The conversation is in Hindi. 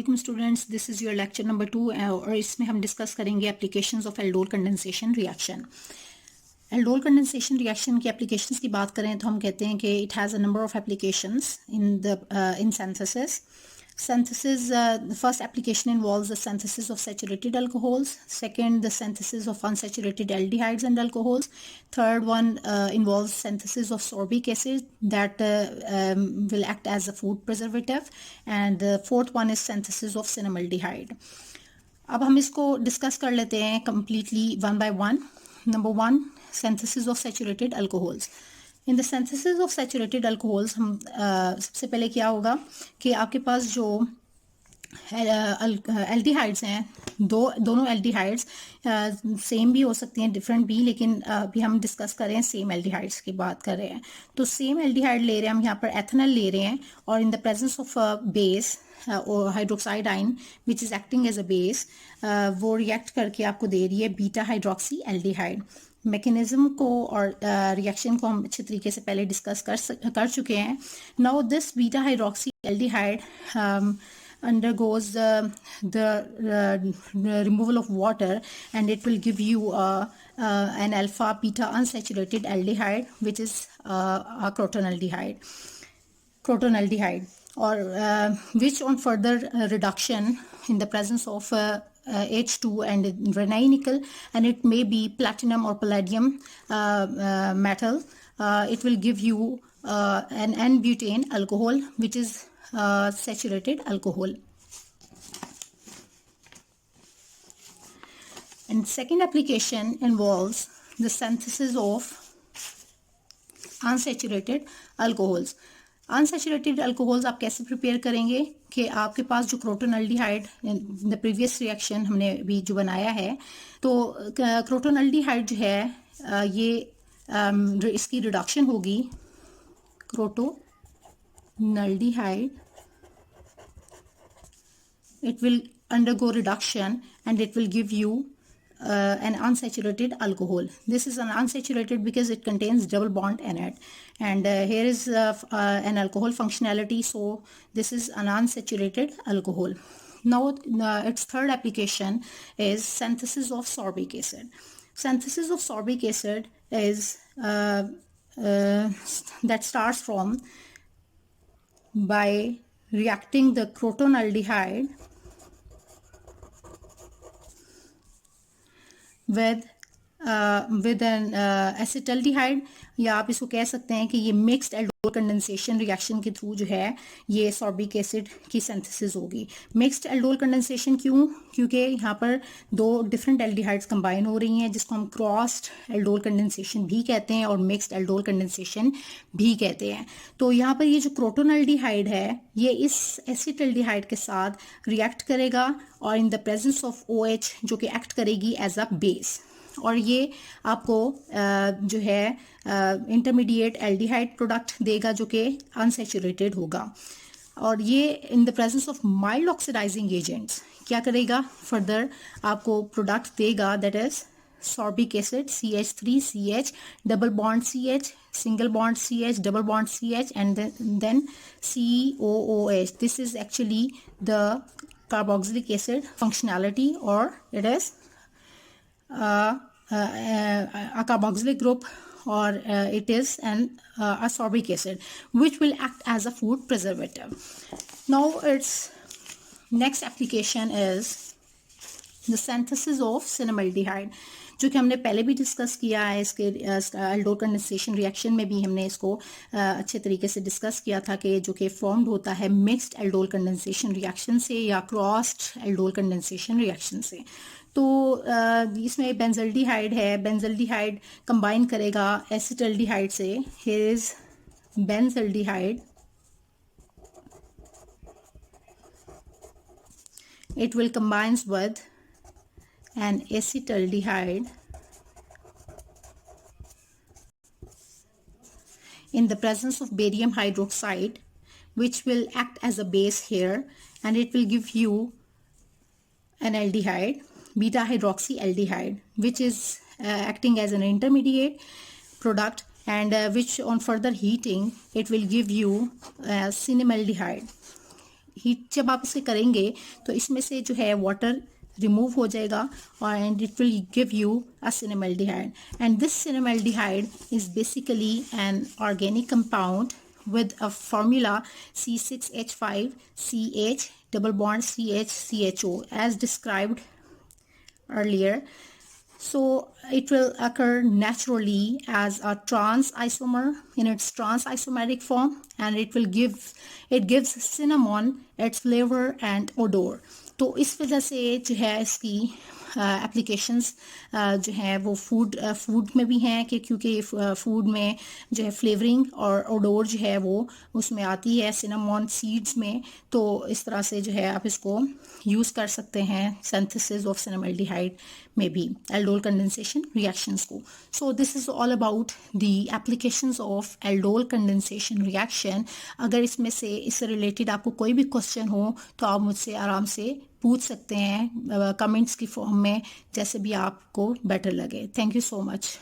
अस्सलाम students, this is your lecture number 2 और इसमें हम डिस्कस करेंगे applications of aldol condensation reaction. Aldol condensation reaction की एप्लीकेशंस की बात करें तो हम कहते हैं कि it has a number of applications in synthesis. The first application involves the synthesis of saturated alcohols. Second, the synthesis of unsaturated aldehydes and alcohols. Third one involves synthesis of sorbic acid that will act as a food preservative. And the fourth one is synthesis of cinnamaldehyde. अब हम इसको डिस्कस कर लेते हैं completely one by one. Number one, synthesis of saturated alcohols. In the synthesis of saturated alcohols हम सबसे पहले क्या होगा कि आपके पास जो एल्डिहाइड्स हैं दोनों एल्डिहाइड्स सेम भी हो सकती हैं डिफरेंट भी, लेकिन अभी हम डिस्कस कर रहे हैं सेम एल्डिहाइड्स की बात कर रहे हैं. तो सेम एल्डिहाइड ले रहे हैं हम यहाँ पर एथेनॉल ले रहे हैं और in the presence of base और hydroxide ion which is acting as a base वो रिएक्ट करके आपको दे रही है बीटा हाइड्रोक्सी एल्डिहाइड. मैकेनिज्म को और रिएक्शन को हम अच्छे तरीके से पहले डिस्कस कर चुके हैं. Now this beta hydroxy aldehyde undergoes the removal of water and it will give you an alpha beta unsaturated aldehyde which is a crotonaldehyde or which on further reduction in the presence of H2 and Ranai nickel, and it may be platinum or palladium metal, it will give you an N-butane alcohol which is saturated alcohol. And second application involves the synthesis of unsaturated alcohols. Unsaturated alcohols आप कैसे प्रिपेयर करेंगे कि आपके पास जो क्रोटोनल्डिहाइड द प्रीवियस रिएक्शन हमने भी जो बनाया है, तो क्रोटोनल्डिहाइड जो है ये इसकी रिडक्शन होगी क्रोटोनल्डिहाइड. It will undergo reduction and it will give you an unsaturated alcohol. This is an unsaturated because it contains double bond in it, and here is an alcohol functionality, so this is an unsaturated alcohol. Now its third application is synthesis of sorbic acid. Synthesis of sorbic acid is that starts from by reacting the crotonaldehyde with an acetaldehyde, या आप इसको कह सकते हैं कि ये मिक्स्ड एल्डोल कंडेंसेशन रिएक्शन के थ्रू जो है ये सॉर्बिक एसिड की सिंथेसिस होगी. मिक्स्ड एल्डोल कंडेंसेशन क्यों? क्योंकि यहाँ पर दो डिफरेंट एल्डिहाइड्स कंबाइन हो रही हैं जिसको हम क्रॉस्ड एल्डोल कंडेंसेशन भी कहते हैं और मिक्स्ड एल्डोल कंडेंसेशन भी कहते हैं. तो यहाँ पर ये जो क्रोटोनल्डिहाइड है ये इस एसिटाल्डिहाइड के साथ रिएक्ट करेगा और in the presence of OH जो कि एक्ट करेगी एज अ बेस, और ये आपको जो है इंटरमीडिएट एल्डिहाइड प्रोडक्ट देगा जो कि अनसेचुरेटेड होगा. और ये in the presence of mild oxidizing agents क्या करेगा, फर्दर आपको प्रोडक्ट देगा that is sorbic acid CH3CH double bond CH single bond CH double bond CH and then COOH. This is actually the carboxylic acid functionality, or it is a carboxylic group, or it is an ascorbic acid which will act as a food preservative. Now its next application is the synthesis of cinnamaldehyde, जो कि हमने पहले भी डिस्कस किया है. इसके एल्डोल कंडेंसेशन रिएक्शन में भी हमने इसको अच्छे तरीके से डिस्कस किया था कि जो कि फॉर्म्ड होता है मिक्स्ड एल्डोल कंडेंसेशन रिएक्शन से या क्रॉस्ड एल्डोल कंडेंसेशन रिएक्शन से. तो इसमें बेंजल्डिहाइड है, बेंजल्डिहाइड कंबाइन करेगा एसिटाल्डिहाइड से. Here is benzaldehyde, it will combines with an acetaldehyde in the presence of barium hydroxide which will act as a base here, and it will give you an aldehyde beta hydroxy aldehyde which is acting as an intermediate product, and which on further heating it will give you cinnamaldehyde. Heat जब आप इसे करेंगे तो इसमें से जो है वाटर रिमूव हो जाएगा और and it will give you a cinnamaldehyde and this cinnamaldehyde is basically an organic compound with a formula C6H5CH double bond CH as described earlier. So it will occur naturally as a trans isomer in its trans isomeric form, and it gives cinnamon its flavor and odor. तो इस वजह से जो है इसकी एप्लीकेशंस जो है वो फूड में भी हैं कि क्योंकि फूड में जो है फ्लेवरिंग और ओडोर जो है वो उसमें आती है सिनेमॉन सीड्स में। तो इस तरह से जो है आप इसको यूज़ कर सकते हैं सिंथेसिस ऑफ सिनेमल्डिहाइड में भी एल्डोल कंडेंसेशन रिएक्शंस को। So this is all about the applications of aldol condensation reaction. अगर इसमें से इससे रिलेटेड आपको कोई भी क्वेश्चन हो तो आप मुझसे आराम से पूछ सकते हैं कमेंट्स की फॉर्म में, जैसे भी आपको बेटर लगे। Thank you so much.